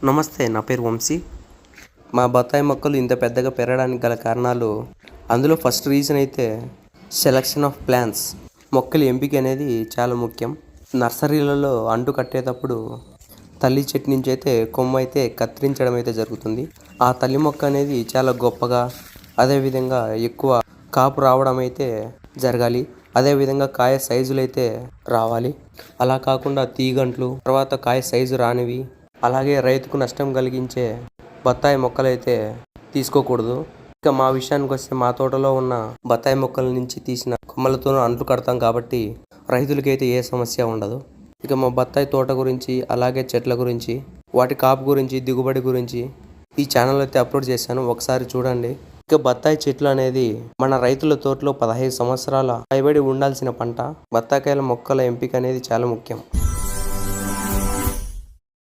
నమస్తే, నా పేరు వంశీ. మా బత్తాయి మొక్కలు ఇంత పెద్దగా పెరగడానికి గల కారణాలు, అందులో ఫస్ట్ రీజన్ అయితే సెలక్షన్ ఆఫ్ ప్లాంట్స్. మొక్కల ఎంపిక అనేది చాలా ముఖ్యం. నర్సరీలలో అంటు కట్టేటప్పుడు తల్లి చెట్టు నుంచి అయితే కొమ్మ అయితే కత్తిరించడం అయితే జరుగుతుంది. ఆ తల్లి మొక్క అనేది చాలా గొప్పగా, అదేవిధంగా ఎక్కువ కాపు రావడం అయితే జరగాలి. అదేవిధంగా కాయ సైజులు అయితే రావాలి. అలా కాకుండా తీగంట్లు, తర్వాత కాయ సైజు రానివి, అలాగే రైతుకు నష్టం కలిగించే బత్తాయి మొక్కలైతే తీసుకోకూడదు. ఇక మా విషయానికి వస్తే, మా తోటలో ఉన్న బత్తాయి మొక్కల నుంచి తీసిన కొమ్మలతో అంట్లు కడతాం కాబట్టి రైతులకైతే ఏ సమస్య ఉండదు. ఇక మా బత్తాయి తోట గురించి, అలాగే చెట్ల గురించి, వాటి కాపు గురించి, దిగుబడి గురించి ఈ ఛానల్ అయితే అప్లోడ్ చేశాను, ఒకసారి చూడండి. ఇక బత్తాయి చెట్లు అనేది మన రైతుల తోటలో 15 సంవత్సరాల పైబడి ఉండాల్సిన పంట. బత్తాకాయల మొక్కల ఎంపిక అనేది చాలా ముఖ్యం.